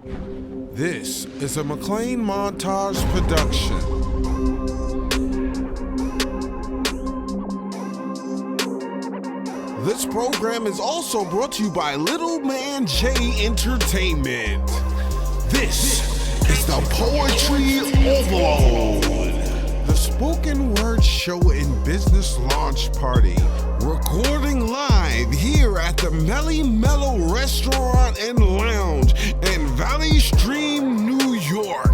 This is a McLean Montage production. This program is also brought to you by Little Man J Entertainment. This is the Poetry Overload, the spoken word show and business launch party, recording live here at the Melly Mellow Restaurant and Lounge in Valley Stream, New York.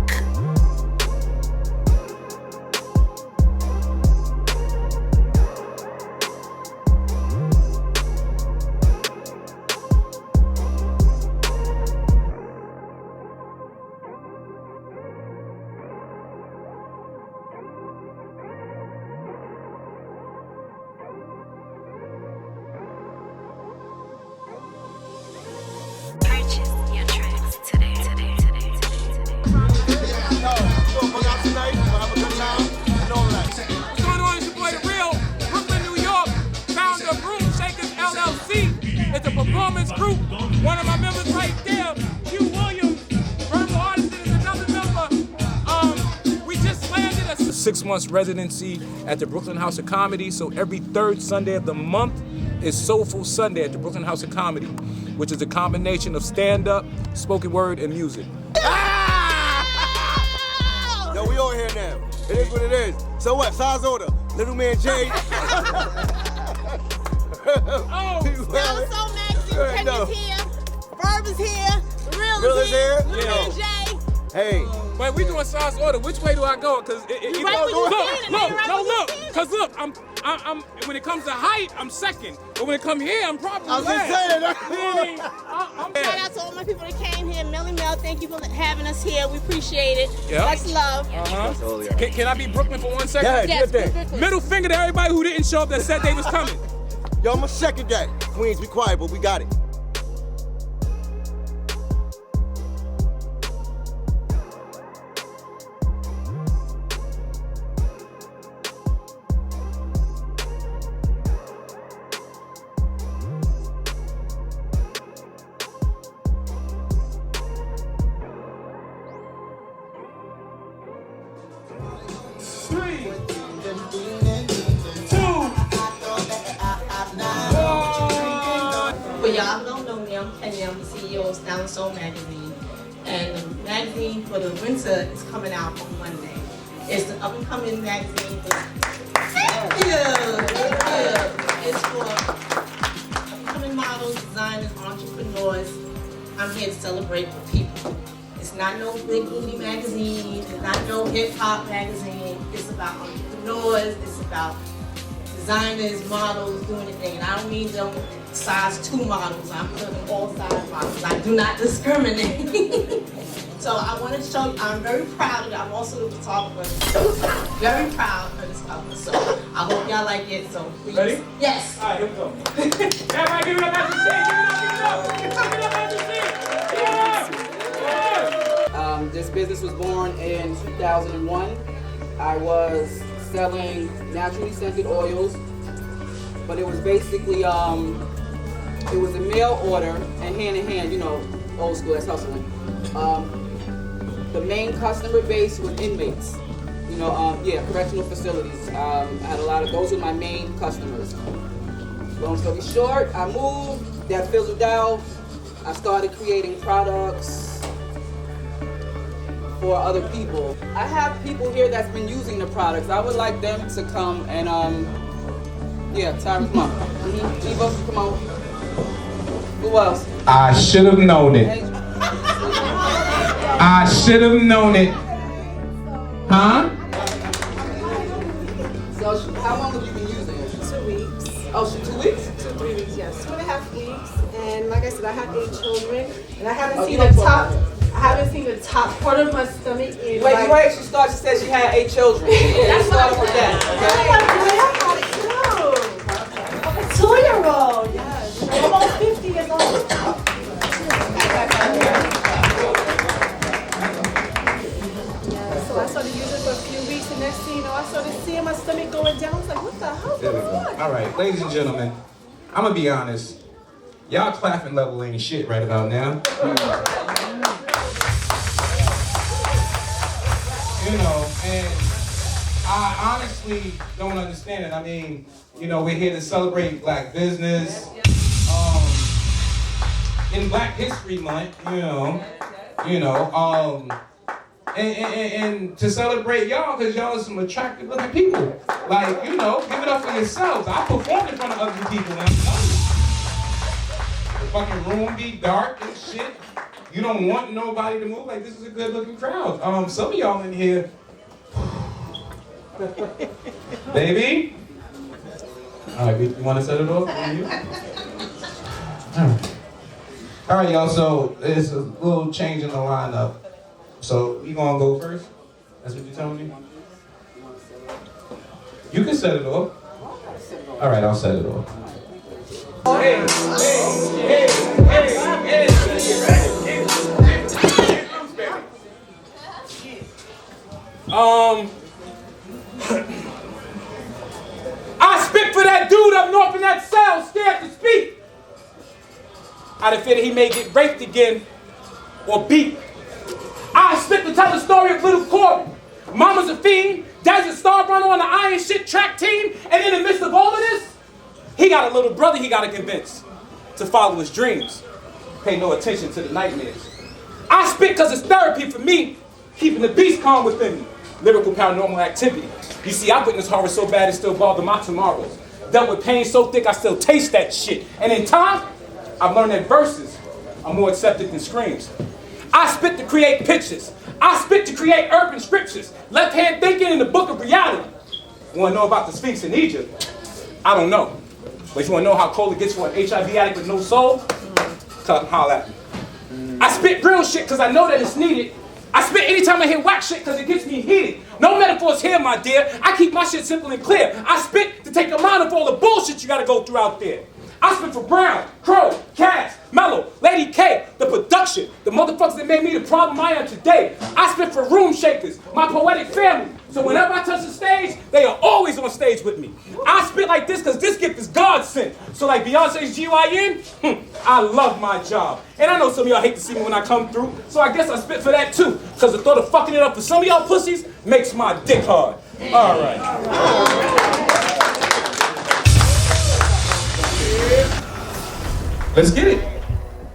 It's a performance group. One of my members right there, Hugh Williams, Verbal Artist is another member. We just landed a 6 months residency at the Brooklyn House of Comedy. So every third Sunday of the month is Soulful Sunday at the Brooklyn House of Comedy, which is a combination of stand-up, spoken word, and music. Yo, we all here now. It is what it is. So what? Size order. Little Man J. So Maxie, Kenya's here, Verb is here, Real is here, Little J. Hey. But we doing size order. Which way do I go? Cause look, I'm when it comes to height, I'm second. But when it comes here, I'm probably last. Shout out to all my people that came here. Melly Mel, thank you for having us here. We appreciate it. Yep. Much love. Can I be Brooklyn for 1 second? Yeah, Yes, Middle finger to everybody who didn't show up that said they was coming. Yo, I'm a second guy. Queens, be quiet, but we got it. For y'all who don't know me, I'm Kenya. I'm the CEO of Style and Soul Magazine. And the magazine for the winter is coming out on Monday. It's the up-and-coming magazine. Thank you. It's for upcoming models, designers, entrepreneurs. I'm here to celebrate with people. It's not no big movie magazine. It's not no hip-hop magazine. It's about entrepreneurs. It's about designers, models, doing the thing. And I don't mean them size 2 models. I'm putting all size models. I do not discriminate. So I want to show you, I'm very proud of it. I'm also the photographer. Very proud of this cover. So I hope y'all like it. So please. Ready? Yes. All right, here we go. Everybody give it up as you see. Give it up. Give it up as you see. This business was born in 2001. I was selling naturally scented oils, but it was basically, it was a mail order and hand in hand, you know, old school, that's hustling. The main customer base was inmates, you know, correctional facilities. I had a lot of, those were my main customers. Long story short, I moved, that fizzled out. I started creating products for other people. I have people here that's been using the products. I would like them to come and, Tyra, come on. Eva, come on. Who else? I should have known it. I should have known it. Huh? So, how long have you been using it? 2 weeks. Oh, 2 weeks? 3 weeks, yes. 2.5 weeks. And like I said, I have 8 children. And I haven't seen you the don't top. talk I haven't seen the top part of my stomach in. Wait, like, before she started, she said she had 8 children. Let's start with that, I'm a 2-year-old, yes. I'm almost 50 years old. So I started using it for a few weeks, and next thing you know, I started seeing my stomach going down. I was like, what the hell? There we go. All right, ladies and gentlemen, I'm gonna be honest. Y'all clapping level ain't shit right about now. I honestly don't understand it. I mean, you know, we're here to celebrate Black business. In Black History Month, and to celebrate y'all, because y'all are some attractive looking people. Like, you know, give it up for yourselves. I performed in front of ugly people, man. The fucking room be dark and shit. You don't want nobody to move. Like, this is a good looking crowd. Some of y'all in here, baby. All right, you want to set it off? All right, y'all, so it's a little change in the lineup. So you gonna go first? That's what you're telling me? You can set it off. All right, I'll set it off. I spit for that dude up north in that cell, scared to speak. Out of fear that he may get raped again or beat. I spit to tell the story of little Corbin. Mama's a fiend, dad's a star runner on the iron shit track team, and in the midst of all of this, he got a little brother he gotta convince to follow his dreams. Pay no attention to the nightmares. I spit because it's therapy for me, keeping the beast calm within me. Lyrical paranormal activity. You see, I witnessed horror so bad it still bothered my tomorrows. Dealt with pain so thick I still taste that shit. And in time, I've learned that verses are more accepted than screams. I spit to create pictures. I spit to create urban scriptures. Left-hand thinking in the book of reality. You want to know about the Sphinx in Egypt? I don't know. But if you want to know how cold it gets for an HIV addict with no soul, come holler at me. I spit real shit because I know that it's needed. I spit anytime I hear whack shit because it gets me heated. No metaphors here, my dear. I keep my shit simple and clear. I spit to take a line of all the bullshit you got to go through out there. I spit for Brown, Crow, Cass, Mellow, Lady K, the production, the motherfuckers that made me the problem I am today. I spit for Room Shakers, my poetic family. So whenever I touch the stage, they are always on stage with me. I spit like this because this gift is God sent. So like Beyonce's GYN, I love my job. And I know some of y'all hate to see me when I come through, so I guess I spit for that too. Because the thought of fucking it up for some of y'all pussies makes my dick hard. All right. Let's get it.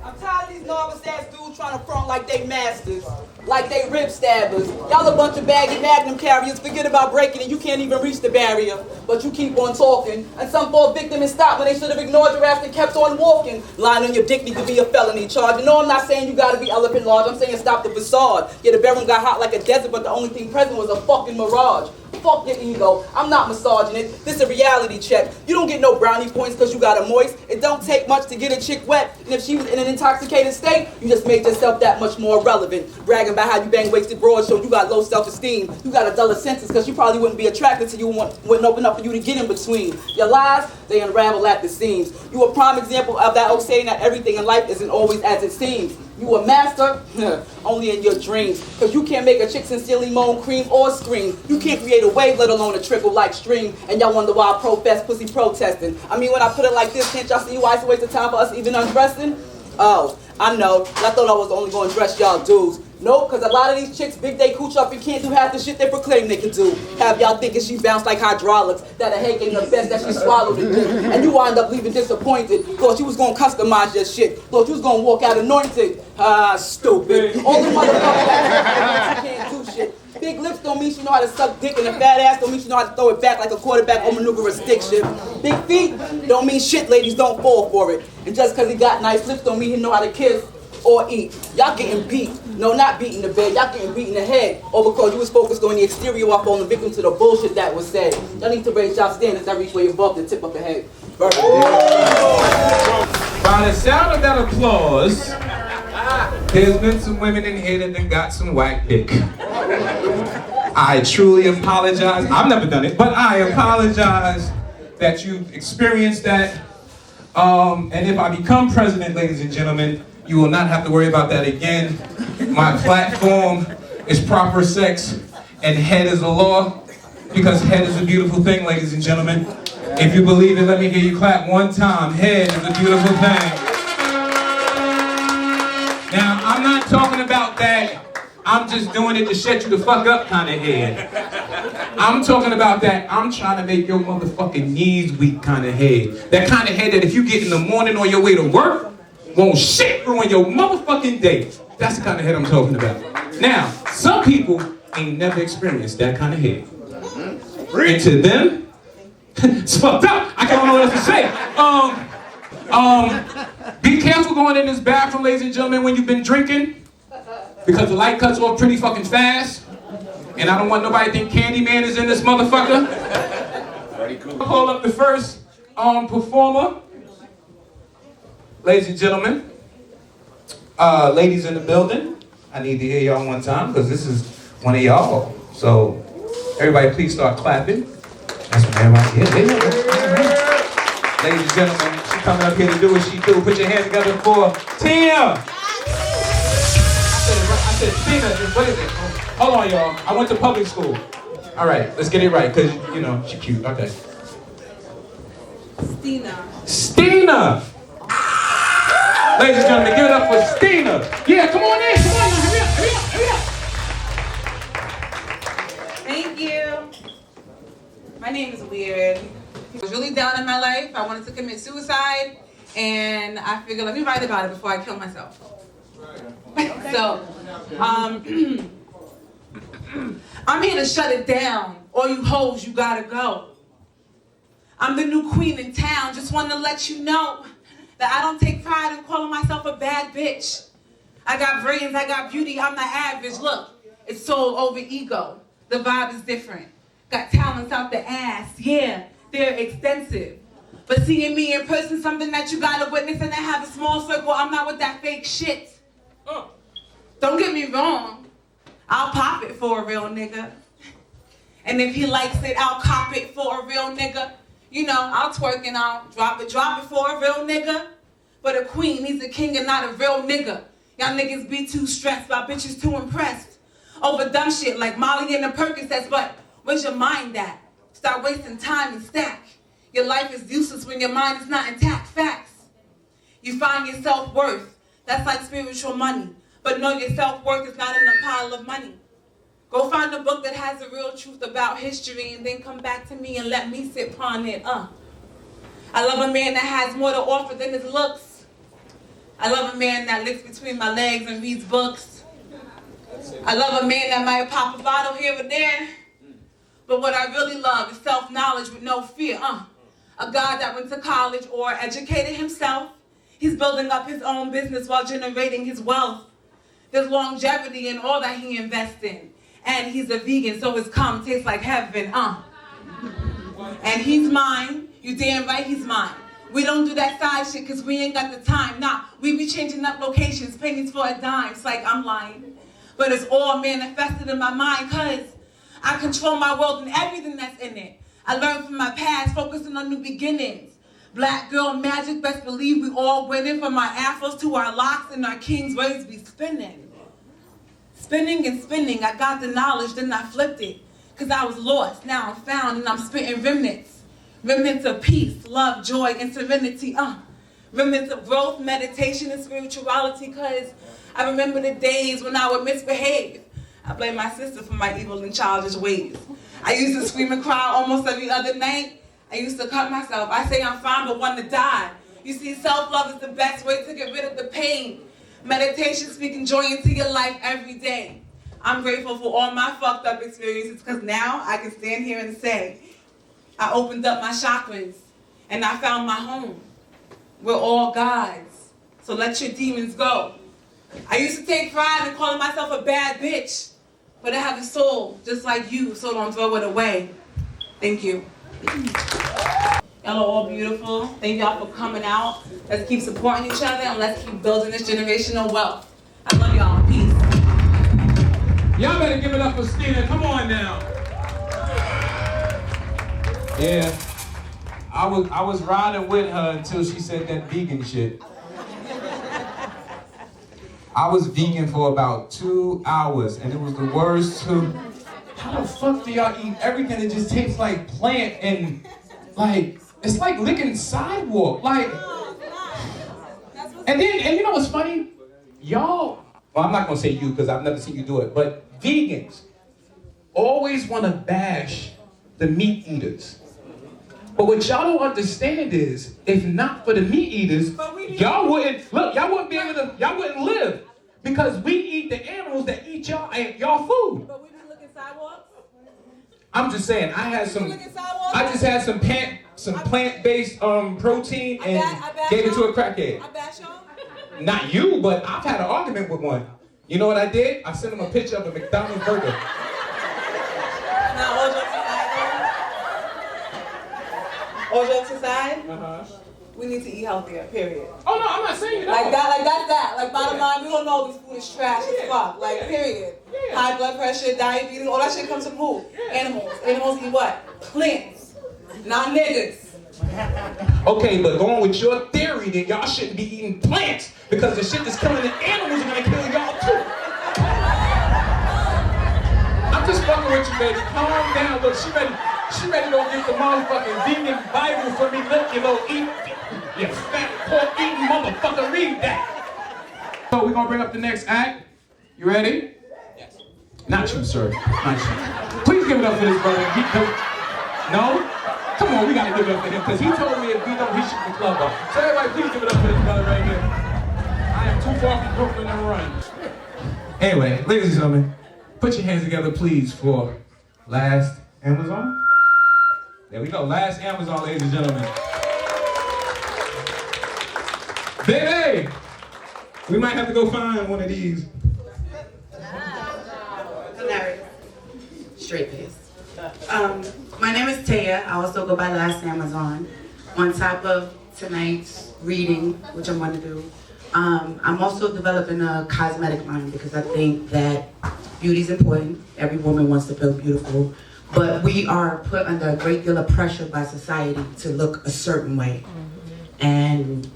I'm tired of these novice ass dudes trying to front like they masters, like they rib stabbers. Y'all a bunch of baggy magnum carriers, forget about breaking it, you can't even reach the barrier. But you keep on talking, and some fall victim and stop when they should have ignored your ass and kept on walking. Lying on your dick need to be a felony charge. You know I'm not saying you gotta be elephant large, I'm saying stop the facade. Yeah, the bedroom got hot like a desert, but the only thing present was a fucking mirage. Fuck your ego, I'm not massaging it, this a reality check. You don't get no brownie points cause you got a moist. It don't take much to get a chick wet, and if she was in an intoxicated state, you just made yourself that much more relevant. Bragging about how you bang wasted broad show you got low self-esteem. You got a duller senses cause you probably wouldn't be attracted to you wouldn't open up for you to get in between. Your lies, they unravel at the seams. You a prime example of that old saying that everything in life isn't always as it seems. You a master? Only in your dreams. Cause you can't make a chick sincerely moan, cream, or scream. You can't create a wave, let alone a trickle like stream. And y'all wonder why I profess pussy protesting. I mean, when I put it like this, can't y'all see why it's a waste of time for us even undressing? Oh, I know. I thought I was only gonna dress y'all dudes. Nope, cause a lot of these chicks big they cooch up and can't do half the shit they proclaim they can do. Have y'all thinking she bounced like hydraulics, that a head ain't the best that she swallowed again. And you wind up leaving disappointed. Thought you was gonna customize your shit. Thought you was gonna walk out anointed. Ah, stupid. All the motherfuckers that can't do shit. Big lips don't mean she know how to suck dick, and a fat ass don't mean she know how to throw it back like a quarterback or maneuver a stick shift. Big feet don't mean shit, ladies, don't fall for it. And just cause he got nice lips don't mean he know how to kiss or eat. Y'all getting beat. No, not beat in the bed. Y'all getting beat in the head. Or because you was focused on the exterior while falling victim to the bullshit that was said. Y'all need to raise y'all standards that reach way above the tip of the head. By the sound of that applause, there's been some women in here that done got some whack dick. I truly apologize. I've never done it, but I apologize that you've experienced that. And if I become president, ladies and gentlemen, you will not have to worry about that again. My platform is proper sex, and head is the law, because head is a beautiful thing, ladies and gentlemen. If you believe it, let me hear you clap one time. Head is a beautiful thing. Now, I'm not talking about that I'm just doing it to shut you the fuck up kind of head. I'm talking about that. I'm trying to make your motherfucking knees weak kind of head. That kind of head that if you get in the morning on your way to work, won't shit ruin your motherfucking day. That's the kind of head I'm talking about. Now, some people ain't never experienced that kind of head. And to them, it's fucked up. I don't know what else to say. Be careful going in this bathroom, ladies and gentlemen, when you've been drinking, because the light cuts off pretty fucking fast. And I don't want nobody to think Candyman is in this motherfucker. I'll call up the first performer. Ladies and gentlemen, ladies in the building, I need to hear y'all one time because this is one of y'all. So everybody please start clapping. That's what everybody, yeah. Ladies and gentlemen, she's coming up here to do what she do. Put your hands together for Tia. I said Tina, what is it? Hold on, y'all. I went to public school. All right, let's get it right, because, you know, she's cute. Okay. Stina. Ladies and gentlemen, give it up for Stina. Yeah, come on in. Come on now. Hurry up. Thank you. My name is Weird. I was really down in my life. I wanted to commit suicide, and I figured let me write about it before I kill myself. So, I'm here to shut it down. All you hoes, you gotta go. I'm the new queen in town. Just want to let you know that I don't take pride in calling myself a bad bitch. I got brains, I got beauty, I'm the average. Look, it's soul over ego. The vibe is different. Got talents out the ass, yeah, they're extensive. But seeing me in person, something that you gotta witness, and I have a small circle, I'm not with that fake shit. Don't get me wrong, I'll pop it for a real nigga. And if he likes it, I'll cop it for a real nigga. You know, I'll twerk and I'll drop it for a real nigga. But a queen needs a king and not a real nigga. Y'all niggas be too stressed by bitches too impressed. Over dumb shit like Molly and the Percocets, but where's your mind at? Start wasting time and stack. Your life is useless when your mind is not intact. Facts. You find your self-worth. That's like spiritual money. But know your self-worth is not in a pile of money. Go find a book that has the real truth about history and then come back to me and let me sit upon it. I love a man that has more to offer than his looks. I love a man that licks between my legs and reads books. I love a man that might pop a bottle here and there. But what I really love is self-knowledge with no fear. A God that went to college or educated himself. He's building up his own business while generating his wealth. There's longevity in all that he invests in. And he's a vegan, so his cum tastes like heaven, And he's mine. You damn right he's mine. We don't do that side shit because we ain't got the time. Nah, we be changing up locations, pennies for a dime. It's like I'm lying. But it's all manifested in my mind because I control my world and everything that's in it. I learned from my past, focusing on new beginnings. Black girl magic, best believe we all winning. From our afros to our locks and our king's ways be spinning. Spinning and spinning, I got the knowledge, then I flipped it. Cause I was lost, now I'm found, and I'm spitting remnants. Remnants of peace, love, joy, and serenity, Remnants of growth, meditation, and spirituality, cause I remember the days when I would misbehave. I blame my sister for my evil and childish ways. I used to scream and cry almost every other night. I used to cut myself. I say I'm fine, but want to die. You see, self-love is the best way to get rid of the pain. Meditation, speaking joy into your life every day. I'm grateful for all my fucked up experiences because now I can stand here and say, I opened up my chakras and I found my home. We're all gods, so let your demons go. I used to take pride in calling myself a bad bitch, but I have a soul just like you, so don't throw it away. Thank you. Y'all are all beautiful. Thank y'all for coming out. Let's keep supporting each other and let's keep building this generational wealth. I love y'all. Peace. Y'all better give it up for Stina. Come on now. Yeah. I was riding with her until she said that vegan shit. I was vegan for about 2 hours and it was the worst too. How the fuck do y'all eat everything that just tastes like plant and like it's like licking sidewalk, like. And you know what's funny? Y'all, well, I'm not gonna say you because I've never seen you do it, but vegans, always want to bash the meat eaters. But what y'all don't understand is, if not for the meat eaters, y'all wouldn't be able to, y'all wouldn't live. Because we eat the animals that eat y'all food. But we be looking sidewalks. I'm just saying, I just had some plant-based protein and gave it to a crackhead. I bash y'all. Not you, but I've had an argument with one. You know what I did? I sent him a picture of a McDonald's burger. Now all jokes aside. We need to eat healthier, period. Oh no, I'm not saying you don't. Like that. Like bottom line, we don't know this food is trash as fuck. Like period. Yeah. High blood pressure, diabetes, all that shit comes from who? Animals. Animals eat what? Plants. Not niggas. Okay, but going with your theory, then y'all shouldn't be eating plants because the shit that's killing the animals are gonna kill y'all too. I'm just fucking with you, baby. Calm down. Look, she ready to go get the motherfucking vegan Bible for me. Look, you know, you fat pork eating motherfucker, read that. So we're gonna bring up the next act. You ready? Yes. Not you, sir. Not you. Please give it up for this brother. No? Come on, we gotta give it up for him because he told me if we don't, he should be club up. So everybody, please give it up for this brother right here. I am too far from Brooklyn to run. Anyway, ladies and gentlemen, put your hands together, please, for Last Amazon. There we go, Last Amazon, ladies and gentlemen. Baby, we might have to go find one of these. Hilarious. Straight face. My name is Taya. I also go by Last Amazon. On top of tonight's reading, which I'm going to do, I'm also developing a cosmetic line because I think that beauty is important. Every woman wants to feel beautiful. But we are put under a great deal of pressure by society to look a certain way. And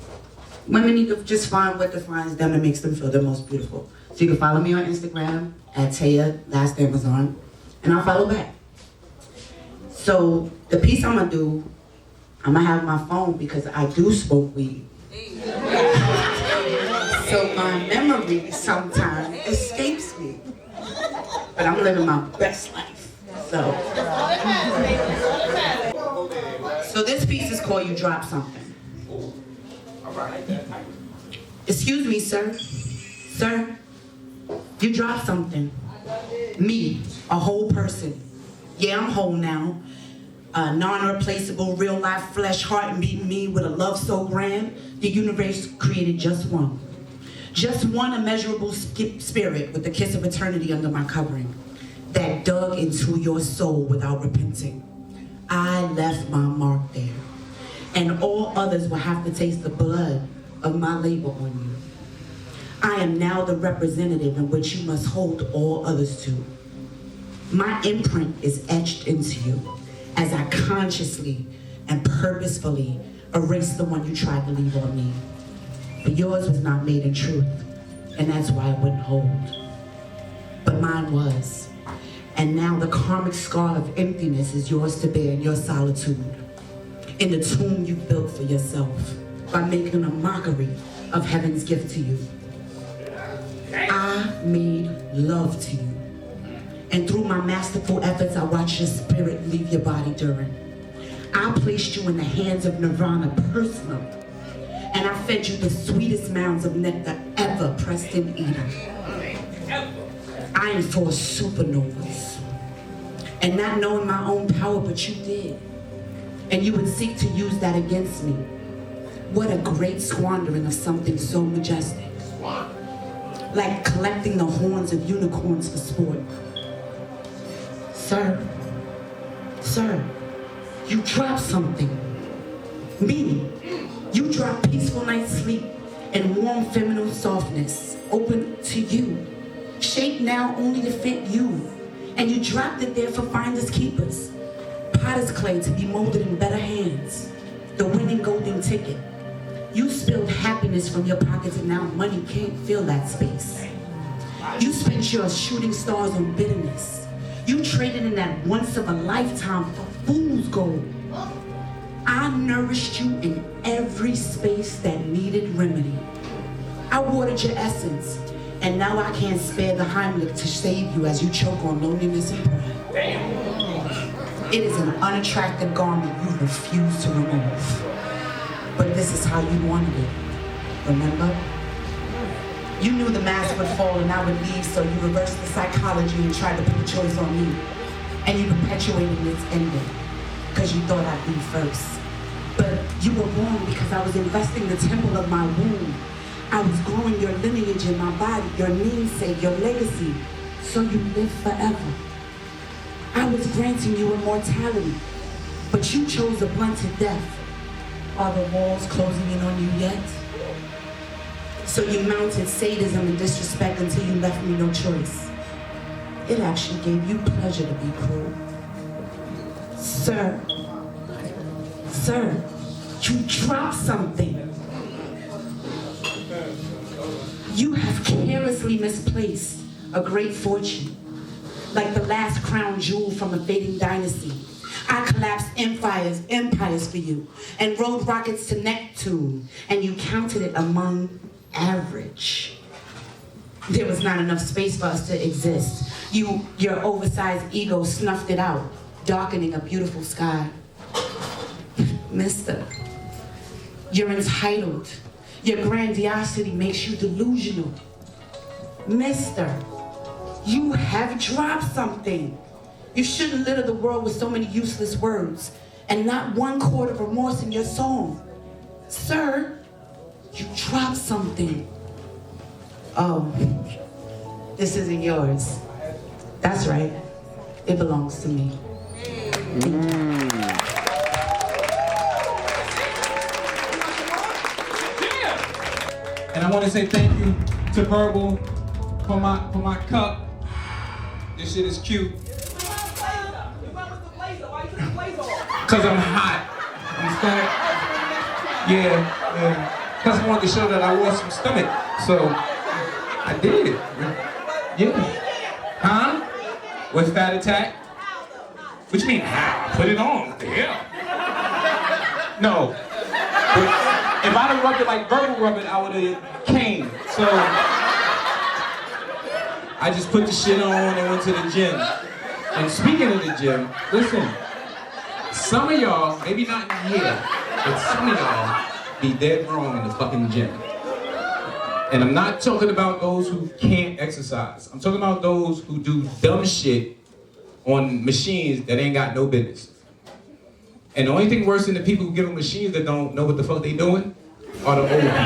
women need to just find what defines them and makes them feel the most beautiful. So you can follow me on Instagram at Taya Last Amazon, and I'll follow back. So the piece I'm gonna do, I'm gonna have my phone because I do smoke weed. So my memory sometimes escapes me. But I'm living my best life. So this piece is called You Drop Something. Excuse me, sir. Sir, you dropped something. Me, a whole person. Yeah, I'm whole now. Non-replaceable, real-life flesh, heart, and beat me with a love so grand, the universe created just one. Just one immeasurable spirit with the kiss of eternity under my covering that dug into your soul without repenting. I left my mark there, and all others will have to taste the blood of my labor on you. I am now the representative in which you must hold all others to. My imprint is etched into you as I consciously and purposefully erase the one you tried to leave on me. But yours was not made in truth, and that's why it wouldn't hold. But mine was. And now the karmic scar of emptiness is yours to bear in your solitude, in the tomb you built for yourself by making a mockery of heaven's gift to you. I made love to you, and through my masterful efforts, I watched your spirit leave your body during. I placed you in the hands of Nirvana personally, and I fed you the sweetest mounds of nectar ever pressed in Eden. I am for supernovas, and not knowing my own power, but you did, and you would seek to use that against me. What a great squandering of something so majestic, like collecting the horns of unicorns for sport. Sir, you dropped something. Me, you dropped peaceful night's sleep and warm feminine softness, open to you, shaped now only to fit you. And you dropped it there for finders keepers. Potter's clay to be molded in better hands. The winning golden ticket. You spilled happiness from your pockets and now money can't fill that space. You spent your shooting stars on bitterness. You traded in that once of a lifetime for fool's gold. I nourished you in every space that needed remedy. I watered your essence And now I can't spare the Heimlich to save you as you choke on loneliness and pride. It is an unattractive garment you refuse to remove. But this is how you wanted it, remember? You knew the mask would fall and I would leave, so you reversed the psychology and tried to put the choice on me. And you perpetuated its ending, because you thought I'd leave first. But you were wrong because I was investing the temple of my womb. I was growing your lineage in my body, your namesake, your legacy, so you live forever. I was granting you immortality, but you chose a blunted death. Are the walls closing in on you yet? So you mounted sadism and disrespect until you left me no choice. It actually gave you pleasure to be cruel. Sir, you dropped something. You have carelessly misplaced a great fortune, like the last crown jewel from a fading dynasty. I collapsed empires for you, and rode rockets to Neptune, and you counted it among average. There was not enough space for us to exist. Your oversized ego snuffed it out, darkening a beautiful sky. Mister, you're entitled. Your grandiosity makes you delusional. Mister, you have dropped something. You shouldn't litter the world with so many useless words and not one chord of remorse in your song. Sir, you dropped something. Oh, this isn't yours. That's right. It belongs to me. And I want to say thank you to Verbal for my cup. This shit is cute. Cause I'm hot. I'm fat. Yeah. Cause I wanted to show that I wore some stomach. So I did. Yeah. Huh? With Fat Attack? What you mean how? Put it on. What the hell? No. But if I'd have rubbed it like Verbal rubbed it, I would have came. So I just put the shit on and went to the gym. And speaking of the gym, listen, some of y'all, maybe not in here, but some of y'all be dead wrong in the fucking gym. And I'm not talking about those who can't exercise. I'm talking about those who do dumb shit on machines that ain't got no business. And the only thing worse than the people who give them machines that don't know what the fuck they doing are the old people.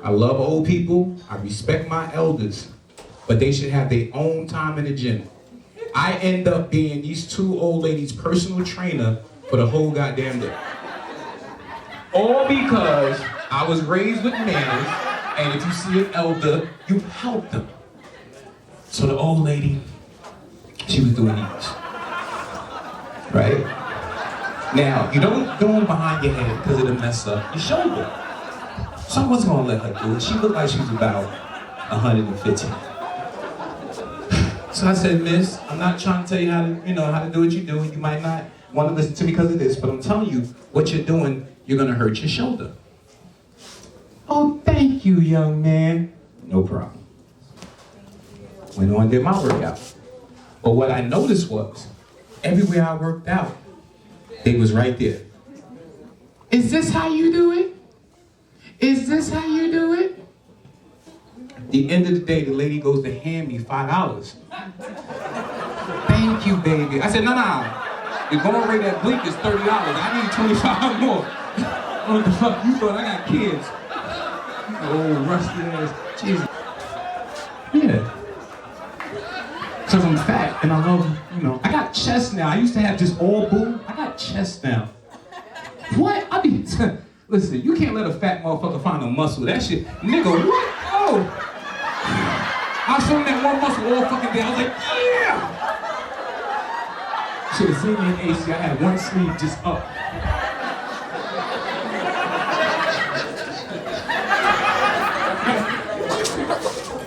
I love old people. I respect my elders. But they should have their own time in the gym. I end up being these two old ladies' personal trainer for the whole goddamn day. All because I was raised with manners, and if you see an elder, you help them. So the old lady, she was doing these. Right? Now, you don't do them behind your head because it'll mess up your shoulder. So I wasn't gonna let her do it. She looked like she was about 150. So I said, Miss, I'm not trying to tell you how to do what you're doing. You might not want to listen to me because of this, but I'm telling you, what you're doing, you're gonna hurt your shoulder. Oh, thank you, young man. No problem. Went on and did my workout. But what I noticed was, everywhere I worked out, they was right there. Is this how you do it? Is this how you do it? At the end of the day, the lady goes to hand me $5. Thank you, baby. I said, no. The going rate at Blink is $30. I need 25 more. What the fuck you thought? I got kids. Oh, rusty ass. Jesus. Yeah. Because I'm fat and I love, I got chest now. I used to have just all boob. I got chest now. What? I mean, listen, you can't let a fat motherfucker find a muscle. That shit, nigga, what? Oh. I was showing that one muscle all fucking day. I was like, yeah! Should have seen me in AC. I had one sleeve just up.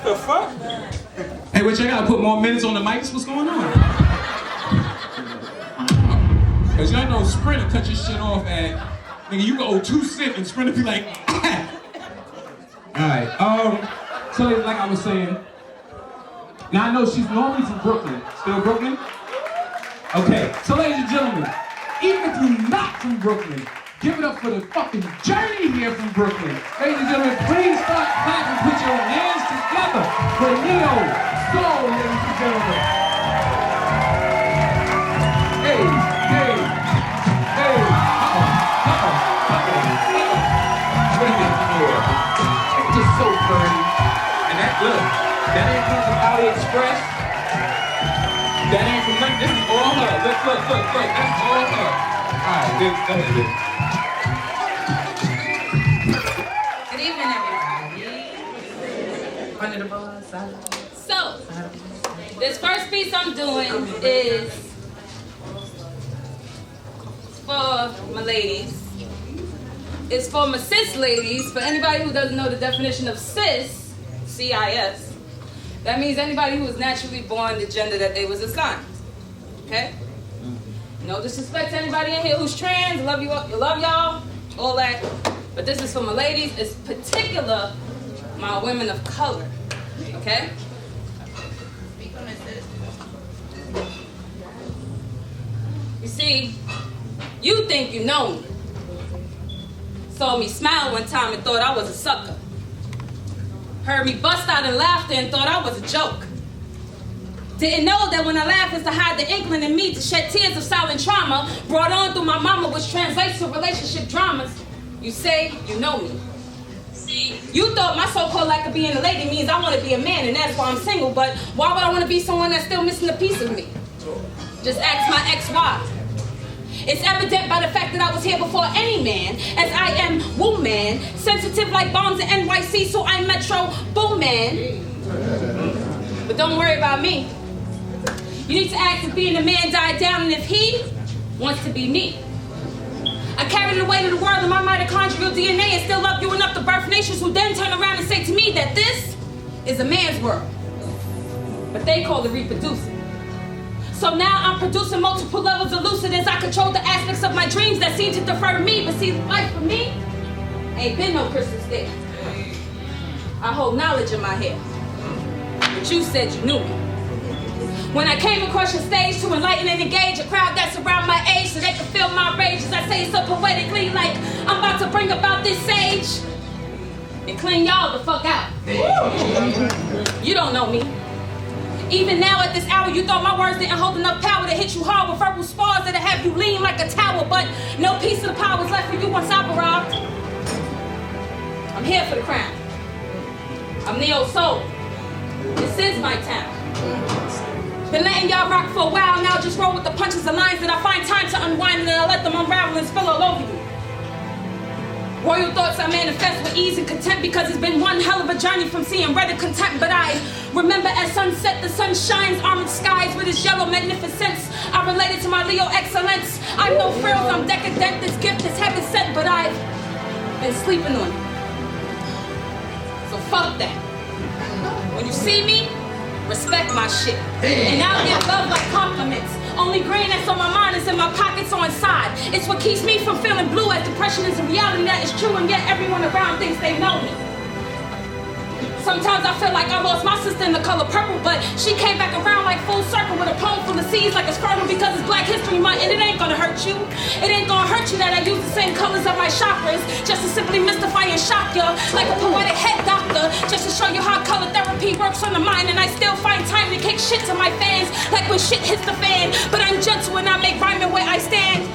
The fuck? Hey, what, you gotta put more minutes on the mics? What's going on? Cause y'all know Sprinter cut your shit off at, nigga, you go 2 cents and Sprinter be like, alright, So ladies, like I was saying, now I know she's normally from Brooklyn. Still Brooklyn? Okay, so ladies and gentlemen, even if you're not from Brooklyn, give it up for the fucking journey here from Brooklyn. Ladies and gentlemen, please start clapping, put your hands together for Neo Soul, ladies and gentlemen. Hey, hey, hey, What is it for? It's just so pretty. And that, look, that ain't from AliExpress. That ain't from nothing. This is all her. Look, that's all her. All right, go ahead, Good evening, everybody. Under the ball, side. So, this first piece I'm doing is for my ladies. It's for my cis ladies. For anybody who doesn't know the definition of cis, C-I-S, that means anybody who was naturally born the gender that they was assigned. Okay? No disrespect to anybody in here who's trans. Love you, love y'all, all that. But this is for my ladies. It's particular my women of color. Okay? You see, you think you know me. Saw me smile one time and thought I was a sucker. Heard me bust out in laughter and thought I was a joke. Didn't know that when I laugh is to hide the inkling in me to shed tears of silent trauma brought on through my mama, which translates to relationship dramas. You say you know me. See, you thought my so-called lack of being a lady means I want to be a man and that's why I'm single, but why would I want to be someone that's still missing a piece of me? Just ask my ex why. It's evident by the fact that I was here before any man, as I am woman, sensitive like bombs in NYC, so I'm Metro Booman. But don't worry about me. You need to ask if being a man died down and if he wants to be me. I carried the weight of the world in my mitochondrial DNA and still love you enough to birth nations who then turn around and say to me that this is a man's world. But they call it reproducing. So now I'm producing multiple levels of lucidness. I control the aspects of my dreams that seem to defer to me. But see, life for me ain't been no Christmas day. I hold knowledge in my head. But you said you knew me. When I came across your stage to enlighten and engage a crowd that's around my age so they can feel my rage as I say so poetically like I'm about to bring about this sage and clean y'all the fuck out. You don't know me. Even now at this hour, you thought my words didn't hold enough power to hit you hard with verbal spars that'll have you lean like a tower, but no piece of the power is left for you once I've arrived. I'm here for the crown. I'm Neo Soul. This is my town. Been letting y'all rock for a while now, just roll with the punches and lines that I find time to unwind and then I let them unravel and spill all over you. Royal thoughts I manifest with ease and content because it's been one hell of a journey from seeing red and contempt. But I remember at sunset the sun shines, armored skies with its yellow magnificence. I related to my Leo excellence. I'm no frills, I'm decadent, this gift is heaven sent, but I've been sleeping on it. So fuck that. When you see me, respect my shit. And I'll give love like compliments. Only grain that's on my mind is in my pockets or inside. It's what keeps me from feeling blue as depression is a reality that is true and yet everyone around thinks they know me. Sometimes I feel like I lost my sister in the color purple, but she came back around like full circle with a poem full of seeds like it's fertile because it's Black History Month and it ain't gonna hurt you. It ain't gonna hurt you that I use the same colors of my chakras just to simply mystify and shock you like a poetic head doctor just to show you how color therapy works on the mind and I still find time to kick shit to my fans like when shit hits the fan, but I'm gentle and I make rhyming where I stand.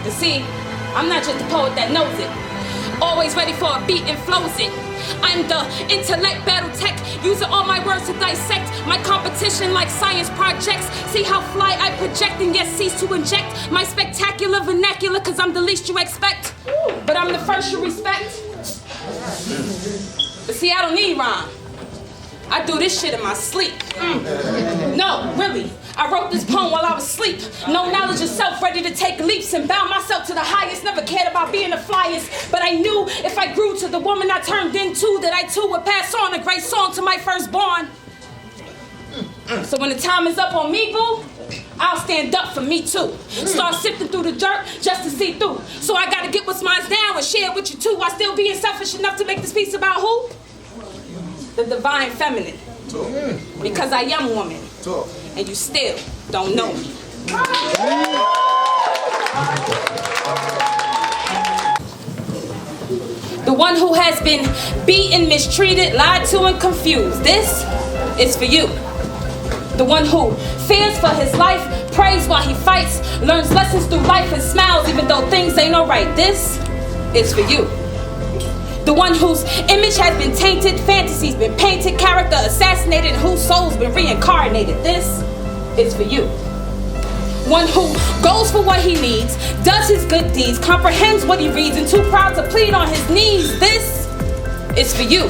You see, I'm not just a poet that knows it. Always ready for a beat and flows it. I'm the intellect battle tech, using all my words to dissect my competition like science projects. See how fly I project and yet cease to inject my spectacular vernacular cause I'm the least you expect. But I'm the first you respect. But see, I don't need rhyme. I do this shit in my sleep. No, really. I wrote this poem while I was asleep. No knowledge of self, ready to take leaps and bound myself to the highest. Never cared about being the flyest, but I knew if I grew to the woman I turned into, that I too would pass on a great song to my firstborn. So when the time is up on me, boo, I'll stand up for me too. Start sifting through the dirt just to see through. So I gotta get what's mine down and share it with you too, while still being selfish enough to make this piece about who? the divine feminine. Because I am a woman. And you still don't know me. The one who has been beaten, mistreated, lied to, and confused. This is for you. The one who fears for his life, prays while he fights, learns lessons through life and smiles even though things ain't alright. This is for you. The one whose image has been tainted, fantasies been painted, character assassinated, and whose soul's been reincarnated. This is for you. One who goes for what he needs, does his good deeds, comprehends what he reads, and too proud to plead on his knees. This is for you.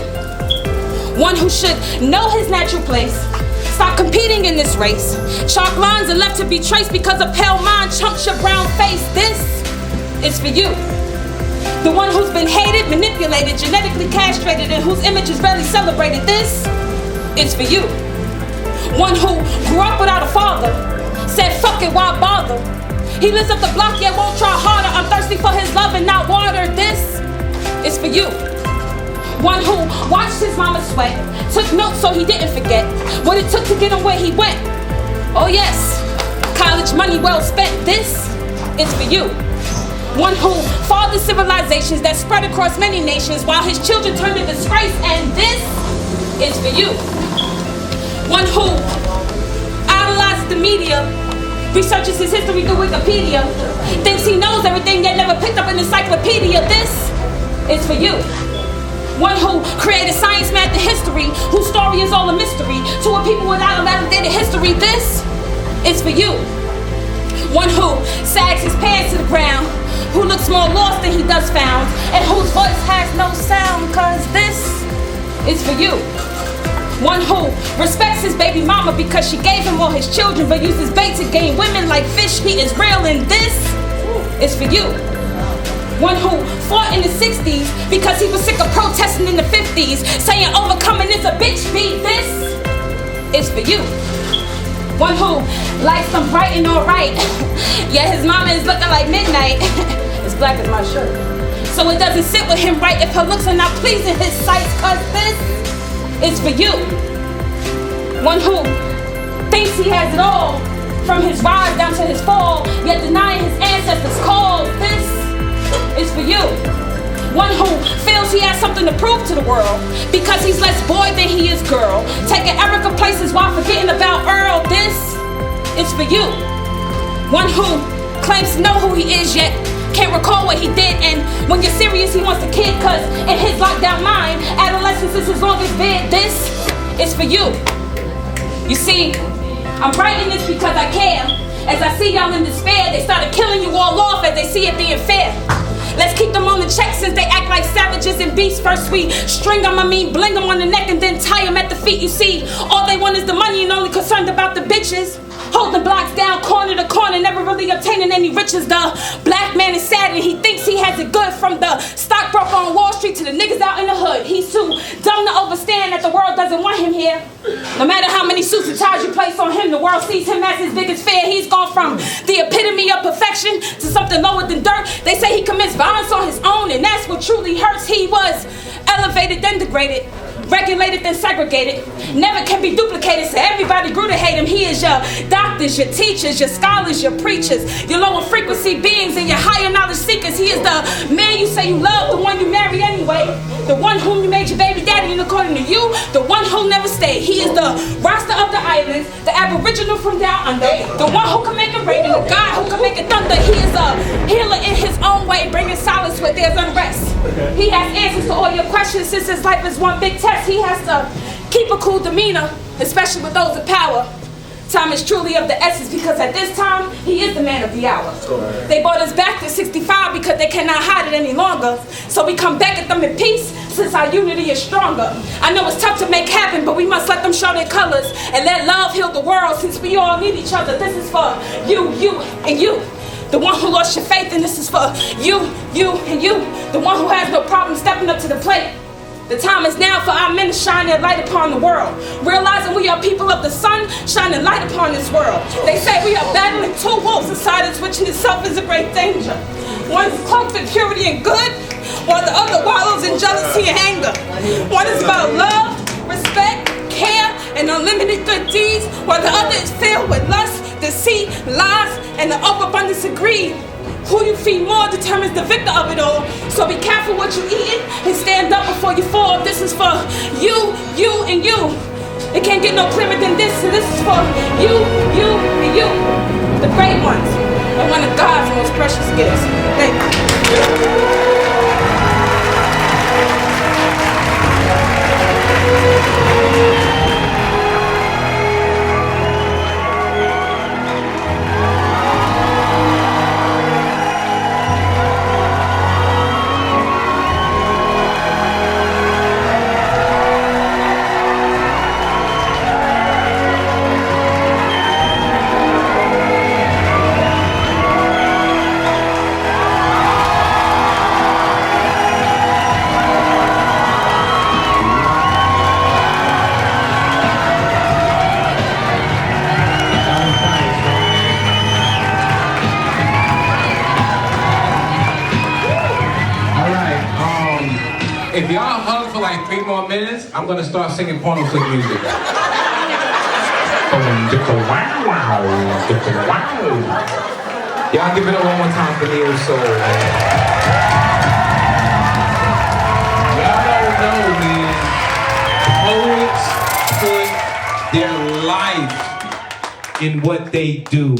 One who should know his natural place, stop competing in this race. Chalk lines are left to be traced because a pale mind chunks your brown face. This is for you. The one who's been hated, manipulated, genetically castrated, and whose image is rarely celebrated. This is for you. One who grew up without a father, said fuck it, why bother? He lives up the block yet won't try harder. I'm thirsty for his love and not water. This is for you. One who watched his mama sweat, took notes so he didn't forget what it took to get him where he went. Oh yes, college money well spent. This is for you. One who fathered civilizations that spread across many nations while his children turned to disgrace. And this is for you. One who idolizes the media, researches his history through Wikipedia, thinks he knows everything yet never picked up an encyclopedia. This is for you. One who created science, math, and history, whose story is all a mystery to a people without a validated history. This is for you. One who sags his pants to the ground, who looks more lost than he does found, and whose voice has no sound, cause this is for you. One who respects his baby mama because she gave him all his children, but uses bait to gain women like fish. He is real, and this is for you. One who fought in the 60s because he was sick of protesting in the 50s, saying overcoming is a bitch beat. This is for you. One who likes some bright and alright, yet his mama is looking like midnight. As black as my shirt. So it doesn't sit with him right if her looks are not pleasing his sight, cause this is for you. One who thinks he has it all, from his rise down to his fall, yet denying his ancestors' call. This is for you. One who feels he has something to prove to the world because he's less boy than he is girl, taking Erica places while forgetting about Earl. This is for you. One who claims to know who he is yet can't recall what he did, and when you're serious he wants a kid cause in his lockdown mind adolescence is his longest bid. This is for you. You see, I'm writing this because I care. As I see y'all in despair, they started killing you all off as they see it being fair. Let's keep them on the check since they act like savages and beasts. First we string them, bling them on the neck and then tie them at the feet. You see, all they want is the money and only concerned about the bitches. Holding blocks down corner to corner, never really obtaining any riches. The black man is sad and he thinks he has it good, from the stockbroker on Wall Street to the niggas out in the hood. He's too dumb to understand that the world doesn't want him here. No matter how many suits and ties you place on him, the world sees him as his biggest fear. He's gone from the epitome of perfection to something lower than dirt. They say he commits violence on his own, and that's what truly hurts. He was elevated then degraded, regulated then segregated, never can be duplicated, so everybody grew to hate him. He is your doctors, your teachers, your scholars, your preachers, your lower frequency beings and your higher knowledge seekers. He is the man you say you love, the one you married anyway, the one whom you made your baby daddy, and according to you, the one who never stayed. He is the roster of the islands, the aboriginal from down under, the one who can make it rain, and the God who can make it thunder. He is a healer in his own way, bringing solace where there's unrest. He has answers to all your questions since his life is one big test. He has to keep a cool demeanor, especially with those in power. Time is truly of the essence because at this time, he is the man of the hour. They brought us back to 65 because they cannot hide it any longer. So we come back at them in peace since our unity is stronger. I know it's tough to make happen, but we must let them show their colors and let love heal the world since we all need each other. This is for you, and you. The one who lost your faith, and this is for you, and you. The one who has no problem stepping up to the plate. The time is now for our men to shine their light upon the world. Realizing we are people of the sun, shining light upon this world. They say we are battling two wolves inside us, which in itself is a great danger. One is cloaked in purity and good, while the other wallows in jealousy and anger. One is about love, respect, care, and unlimited good deeds, while the other is filled with lust, deceit, lies, and the overabundance of greed. Who you feed more determines the victor of it all. So be careful what you eating and stand up before you fall. This is for you, and you. It can't get no clearer than this. So this is for you, and you. The great ones. And one of God's most precious gifts. Thank you. If y'all hug for like 3 more minutes, I'm gonna start singing porno clip music. Y'all give it up one more time for Neo Soul. Y'all don't know, man. Poets put their life in what they do.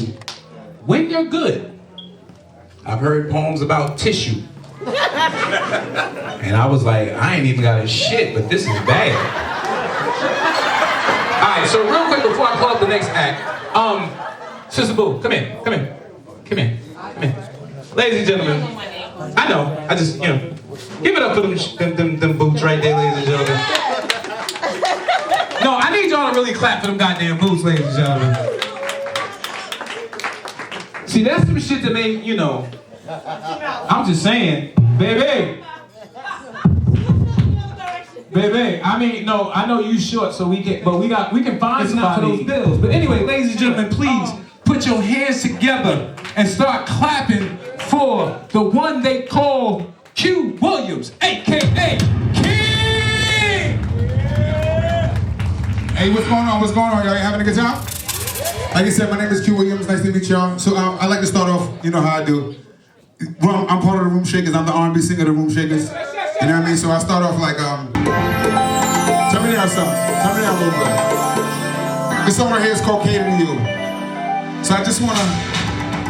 When you're good. I've heard poems about tissue. And I was like, I ain't even got a shit, but this is bad. Alright, so real quick before I pull up the next act, Sister Boo, come in. Ladies and gentlemen, I know, I just, give it up for them boots right there, ladies and gentlemen. No, I need y'all to really clap for them goddamn boots, ladies and gentlemen. See, that's some shit that made, I'm just saying, baby, I mean, no, I know you short, so we can find somebody for those bills. But anyway, ladies and gentlemen, please put your hands together and start clapping for the one they call Q Williams, AKA King. Hey, what's going on? Y'all having a good time? Like I said, my name is Q Williams. Nice to meet y'all. So I like to start off, you know how I do. I'm part of the Room Shakers. I'm the R&B singer of the Room Shakers. You know what I mean? So I start off like, turn me down something. Turn me down a little bit. This song right here is called Cater to You. So I just want to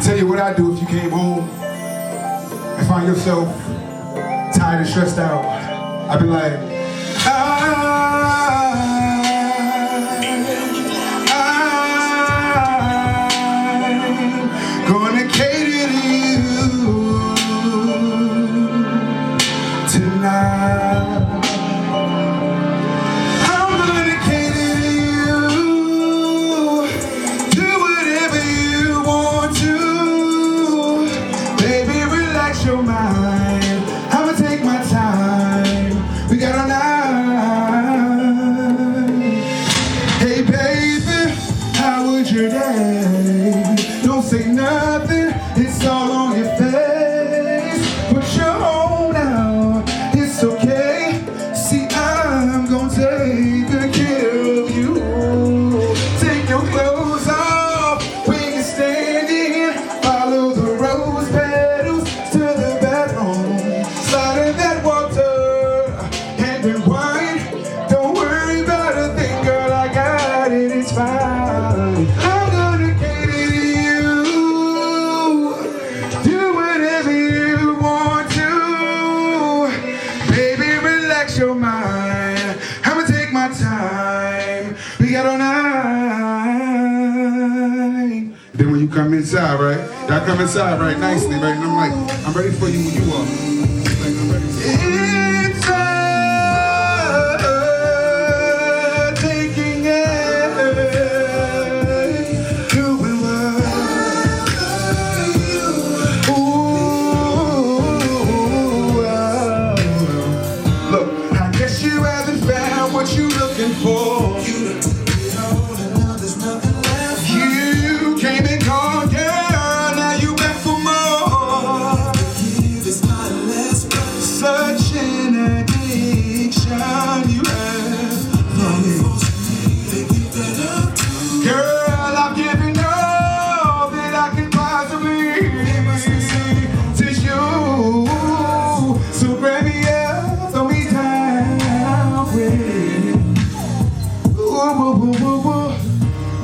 tell you what I do if you came home and find yourself tired and stressed out. I'd be like, I'm gonna cater to you tonight. I'm gonna cater to you. Do whatever you want to. Baby, relax your mind. I'ma take my time. We got all night. Hey baby, how was your day? Don't say nothing, it's all on your face. Put your home now, it's okay. See, I'm gonna take good care of you. Take your clothes off when you're standing. Follow the rose petals to the bathroom. Slide in that water and rewind. Don't worry about a thing, girl, I got it, it's fine. I'm gonna cater to you. Do whatever you want to. Baby, relax your mind. I'ma take my time. We got all night. Then when you come inside, right? Y'all come inside, right? Nicely, right? And I'm like, I'm ready for you when you are. Like, I'm ready for you. Inside, taking it, doing what? Ooh, look, I guess you haven't found what you're looking for. You came and gone, girl. Now you back for more.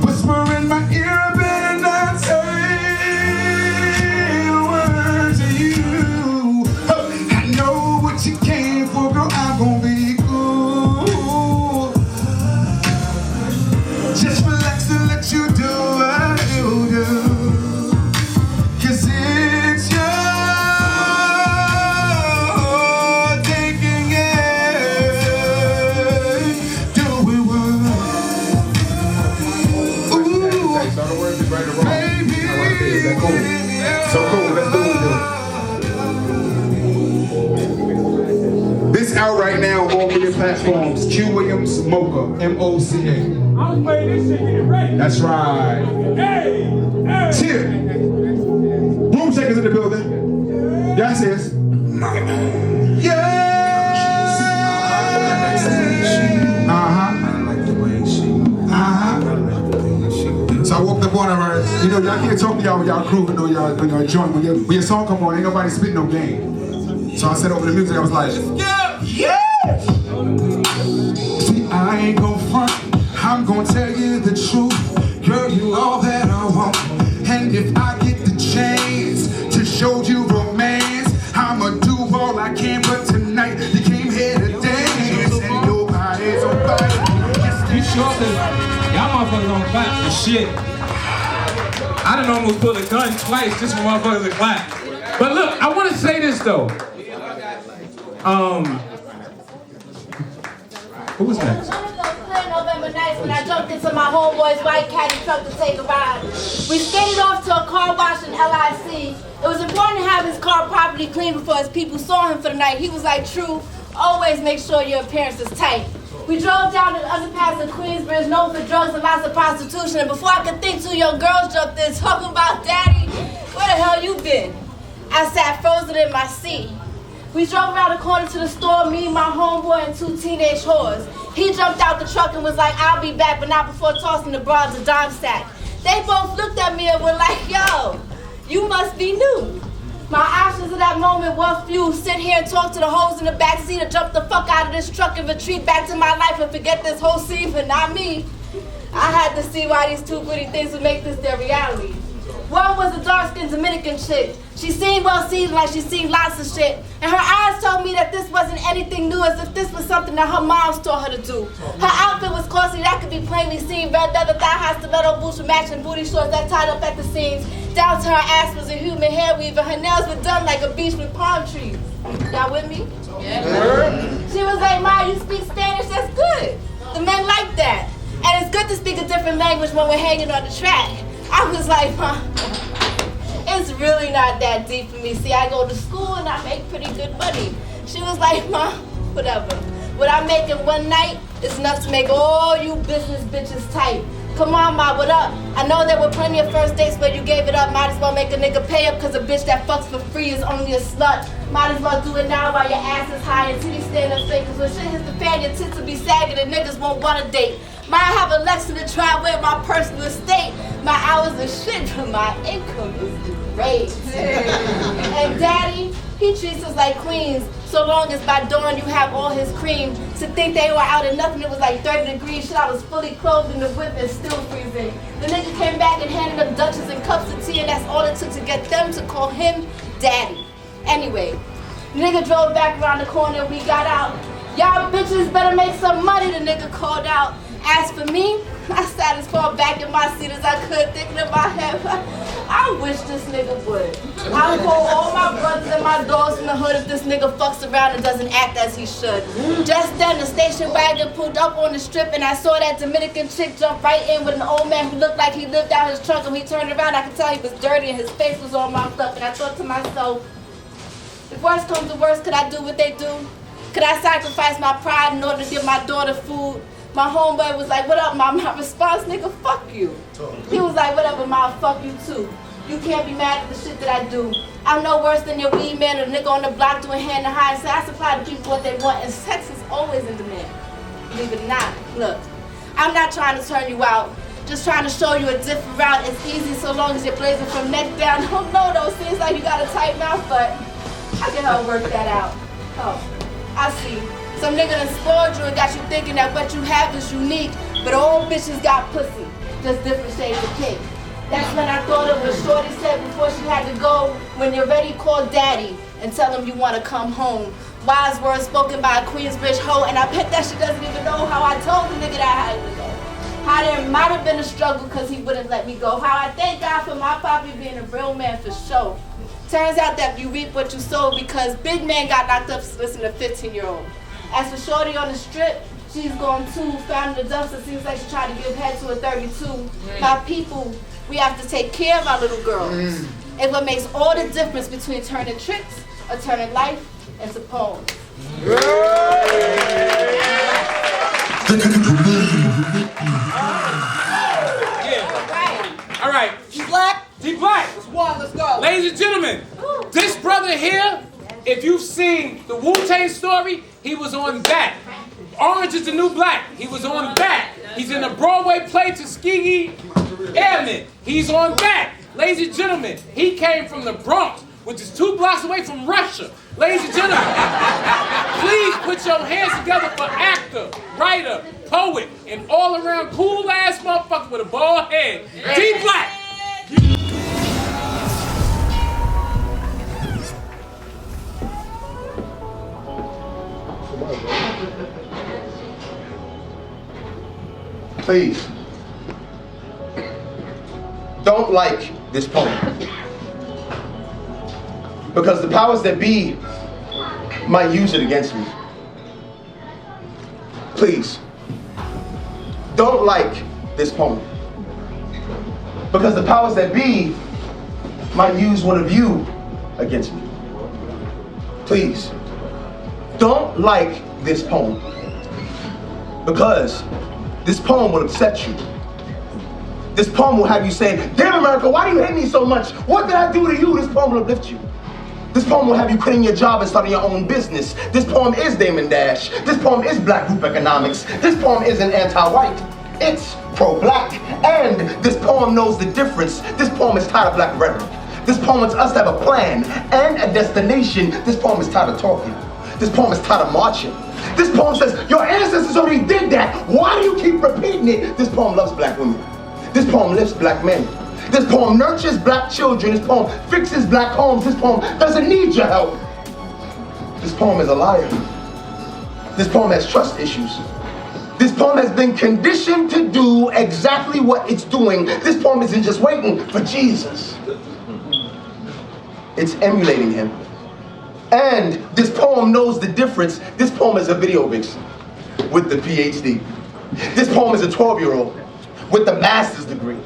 Whisper in my ear, better not say a word to you. I know what you came for, girl, I'm gonna be cool. Just relax and let you do what you do. 'Cause it's your taking it. Do it baby. So cool, let's do it. This out right now on all media platforms. Q Williams Mocha, M-O-C-A. I'm playing this shit, get it ready. That's right. Hey, hey. Cheer. Room shakers in the building. Yes, yes. Yeah. So I walked up on her, right? You know, y'all can't talk to y'all when y'all grooving or y'all joint. When your song come on, ain't nobody spitting no game. So I said over the music, I was like, yeah! See, I ain't gon' front, I'm gon' tell you the truth. Girl, you all that I want. And if I get the chance to show you romance, I'ma do all I can, but tonight you came here to dance. And your body's on fire. You sure? Y'all motherfuckers on clap for shit. I done almost pulled a gun twice just for motherfuckers to clap. But look, I want to say this though. Who was next? November nights when I jumped into my homeboy's white caddy truck to take a ride. We skated off to a car wash in LIC. It was important to have his car properly clean before his people saw him for the night. He was like, True, always make sure your appearance is tight. We drove down to the underpass of Queensbridge, known for drugs and lots of prostitution. And before I could think, 2 young girls jumped in talking about, Daddy, where the hell you been? I sat frozen in my seat. We drove around the corner to the store, me, my homeboy, and 2 teenage whores. He jumped out the truck and was like, I'll be back, but not before tossing the broads a dime sack. They both looked at me and were like, yo, you must be new. My options at that moment were few. Sit here and talk to the hoes in the backseat or jump the fuck out of this truck and retreat back to my life and forget this whole scene, but not me. I had to see why these 2 pretty things would make this their reality. One was a dark-skinned Dominican chick. She seemed well-seasoned, like she'd seen lots of shit. And her eyes told me that this wasn't anything new, as if this was something that her moms taught her to do. Her outfit was costly, that could be plainly seen. Red leather, thigh-high stiletto boots with matching booty shorts that tied up at the seams. Down to her ass was a human hair weaver. Her nails were done like a beach with palm trees. Y'all with me? Yeah. She was like, Ma, you speak Spanish? That's good. The men like that. And it's good to speak a different language when we're hanging on the track. I was like, Ma, it's really not that deep for me. See, I go to school and I make pretty good money. She was like, Ma, whatever. What I make in one night is enough to make all you business bitches tight. Come on, Ma, what up? I know there were plenty of first dates where you gave it up. Might as well make a nigga pay up, cause a bitch that fucks for free is only a slut. Might as well do it now while your ass is high and titties stand up straight, cause when shit hits the fan, your tits will be sagging and niggas won't want to date. Might have a Lexus to drive with my personal estate. My hours are shit, but my income is great. And Daddy, he treats us like queens, so long as by dawn you have all his cream. To think they were out and nothing, it was like 30 degrees. Shit, I was fully clothed in the whip and still freezing. The nigga came back and handed them Dutchess and cups of tea, and that's all it took to get them to call him Daddy. Anyway, the nigga drove back around the corner and we got out. Y'all bitches better make some money, the nigga called out. As for me, I sat as far back in my seat as I could, thinking in my head, I wish this nigga would. I'll call all my brothers and my dogs in the hood if this nigga fucks around and doesn't act as he should. Just then, the station wagon pulled up on the strip and I saw that Dominican chick jump right in with an old man who looked like he lived out his trunk, and when he turned around, I could tell he was dirty and his face was all mopped up, and I thought to myself, if worst comes to worst, could I do what they do? Could I sacrifice my pride in order to give my daughter food? My homeboy was like, what up, Mom? My response, nigga, fuck you. He was like, whatever, Mom, fuck you too. You can't be mad at the shit that I do. I'm no worse than your weed man or the nigga on the block doing hand to high. So I supply the people what they want, and sex is always in demand. Believe it or not. Look, I'm not trying to turn you out. Just trying to show you a different route. It's easy so long as you're blazing from neck down. Oh no, though, seems like you got a tight mouth, but I can help work that out. Oh, I see. Some nigga done spoiled you and got you thinking that what you have is unique. But all bitches got pussy, just different shades of pink. That's when I thought of what Shorty said before she had to go. When you're ready, call daddy and tell him you want to come home. Wise words spoken by a Queensbridge hoe, and I bet that she doesn't even know how I told the nigga that I had to go. How there might have been a struggle because he wouldn't let me go. How I thank God for my poppy being a real man for sure. Turns out that you reap what you sow because big man got knocked up listening to 15-year-old. As for Shorty on the strip, she's gone too. Found in the dumpster, seems like she tried to give head to a 32. My people, we have to take care of our little girls. It's what makes all the difference between turning tricks or turning life into poems. All right. D-Black? D-Black. Let's walk, let's go. Ladies and gentlemen, this brother here, if you've seen the Wu-Tang story, he was on that. Orange is the New Black. He was on that. He's in the Broadway play Tuskegee Airmen. He's on that. Ladies and gentlemen, he came from the Bronx, which is 2 blocks away from Russia. Ladies and gentlemen, please put your hands together for actor, writer, poet, and all-around cool-ass motherfucker with a bald head, D-Black. Please, don't like this poem. Because the powers that be might use it against me. Please, don't like this poem. Because the powers that be might use one of you against me. Please, don't like this poem. Because this poem will upset you. This poem will have you saying, damn America, why do you hate me so much? What did I do to you? This poem will uplift you. This poem will have you quitting your job and starting your own business. This poem is Damon Dash. This poem is black group economics. This poem isn't anti-white. It's pro-black. And this poem knows the difference. This poem is tired of black rhetoric. This poem wants us to have a plan and a destination. This poem is tired of talking. This poem is tired of marching. This poem says, your ancestors already did that. Why do you keep repeating it? This poem loves black women. This poem lifts black men. This poem nurtures black children. This poem fixes black homes. This poem doesn't need your help. This poem is a liar. This poem has trust issues. This poem has been conditioned to do exactly what it's doing. This poem isn't just waiting for Jesus. It's emulating him. And this poem knows the difference. This poem is a video vixen with the PhD. This poem is a 12-year-old with the master's degree.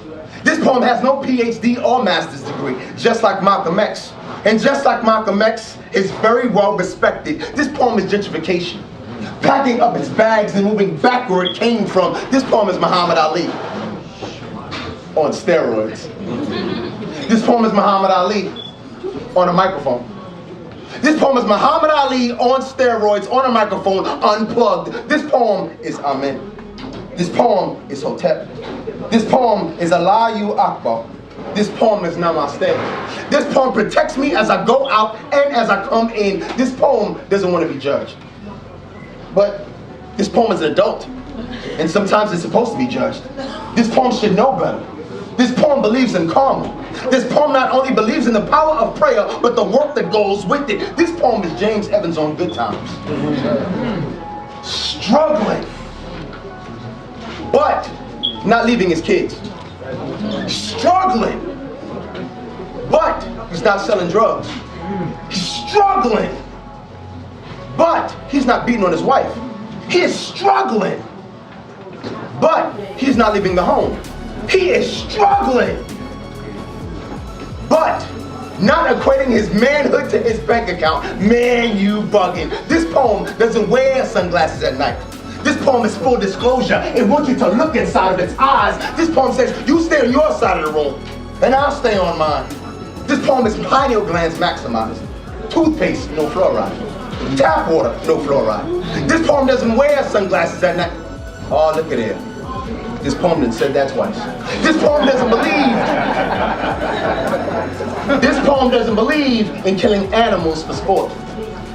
This poem has no PhD or master's degree, just like Malcolm X. And just like Malcolm X is very well respected, this poem is gentrification. Packing up its bags and moving back where it came from. This poem is Muhammad Ali on steroids. This poem is Muhammad Ali on a microphone. This poem is Muhammad Ali on steroids, on a microphone, unplugged. This poem is Amen. This poem is Hotep. This poem is Allahu Akbar. This poem is Namaste. This poem protects me as I go out and as I come in. This poem doesn't want to be judged. But this poem is an adult, and sometimes it's supposed to be judged. This poem should know better. This poem believes in karma. This poem not only believes in the power of prayer, but the work that goes with it. This poem is James Evans on Good Times. Struggling, but not leaving his kids. Struggling, but he's not selling drugs. He's struggling, but he's not beating on his wife. He is struggling, but he's not leaving the home. He is struggling, but not equating his manhood to his bank account. Man, you bugging. This poem doesn't wear sunglasses at night. This poem is full disclosure. It wants you to look inside of its eyes. This poem says, you stay on your side of the room, and I'll stay on mine. This poem is pineal glands maximized. Toothpaste, no fluoride. Tap water, no fluoride. This poem doesn't wear sunglasses at night. Oh, look at it. This poem done said that twice. This poem doesn't believe. This poem doesn't believe in killing animals for sport.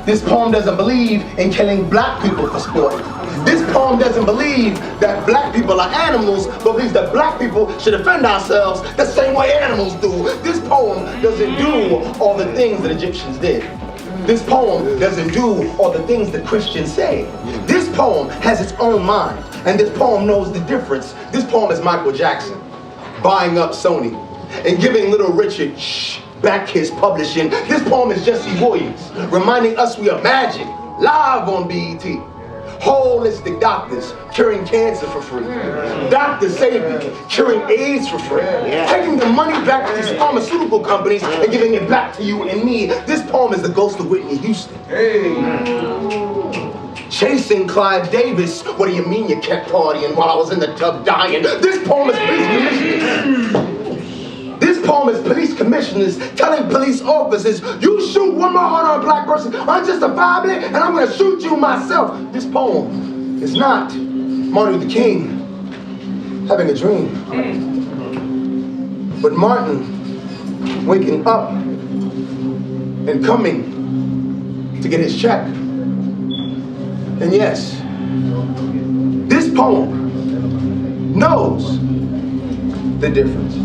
This poem doesn't believe in killing black people for sport. This poem doesn't believe that black people are animals, but believes that black people should defend ourselves the same way animals do. This poem doesn't do all the things that Egyptians did. This poem doesn't do all the things that Christians say. This poem has its own mind, and this poem knows the difference. This poem is Michael Jackson buying up Sony and giving Little Richard back his publishing. This poem is Jesse Williams reminding us we are magic, live on BET. Holistic doctors curing cancer for free. Dr. Sabi curing AIDS for free. Taking the money back to these pharmaceutical companies and giving it back to you and me. This poem is the ghost of Whitney Houston. Chasing Clive Davis. What do you mean you kept partying while I was in the tub dying? This poem is police commissioners. This poem is police commissioners telling police officers, you shoot one more unarmed black person unjustifiably and I'm going to shoot you myself. This poem is not Martin Luther King having a dream, but Martin waking up and coming to get his check. And yes, this poem knows the difference.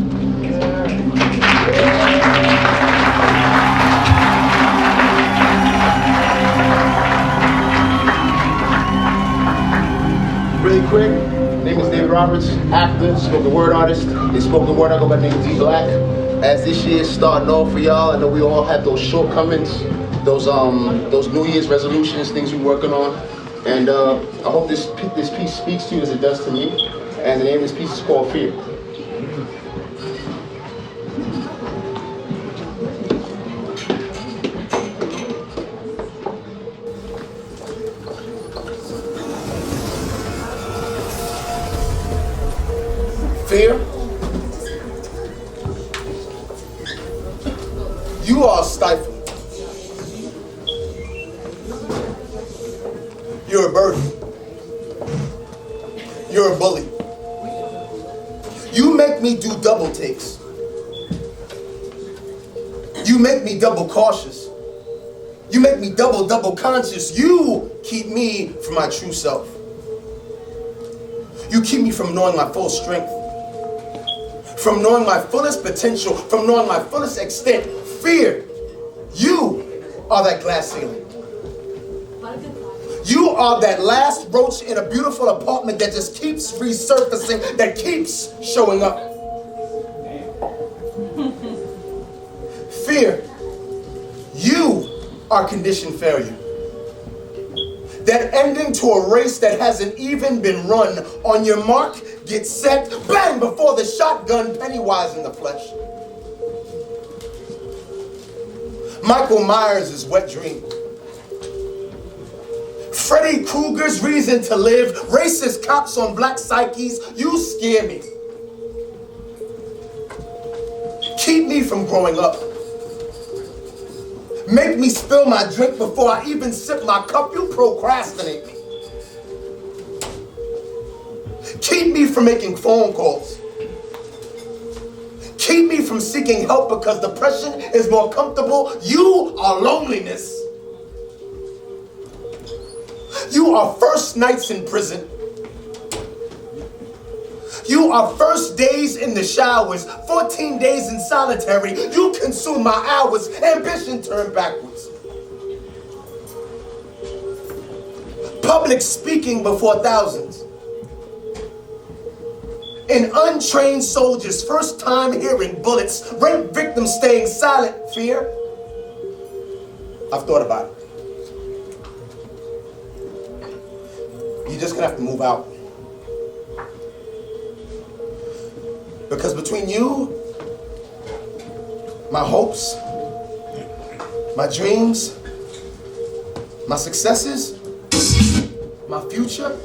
Really quick, name is David Roberts, actor, spoken word artist. In spoken word, I go by the name D Black. As this year's starting off for y'all, I know we all have those shortcomings, those New Year's resolutions, things we're working on. And I hope this piece speaks to you as it does to me. And the name of this piece is called Fear. Fear? You are stifled. You're a burden. You're a bully. You make me do double takes. You make me double cautious. You make me double conscious. You keep me from my true self. You keep me from knowing my full strength, from knowing my fullest potential, from knowing my fullest extent. Fear, you are that glass ceiling. You are that last roach in a beautiful apartment that just keeps resurfacing, that keeps showing up. Fear, you are conditioned failure. That ending to a race that hasn't even been run. On your mark, get set, bang, before the shotgun, Pennywise in the flesh. Michael Myers' wet dream. Freddy Krueger's reason to live. Racist cops on black psyches. You scare me. Keep me from growing up. Make me spill my drink before I even sip my cup. You procrastinate me. Keep me from making phone calls. Keep me from seeking help because depression is more comfortable. You are loneliness. You are first nights in prison. You are first days in the showers, 14 days in solitary. You consume my hours, ambition turned backwards. Public speaking before thousands. An untrained soldier's first time hearing bullets, rape victims staying silent. Fear? I've thought about it. You're just gonna have to move out. Because between you, my hopes, my dreams, my successes, my future,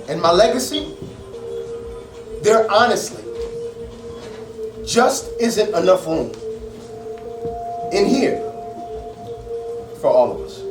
and my legacy, there honestly just isn't enough room in here for all of us.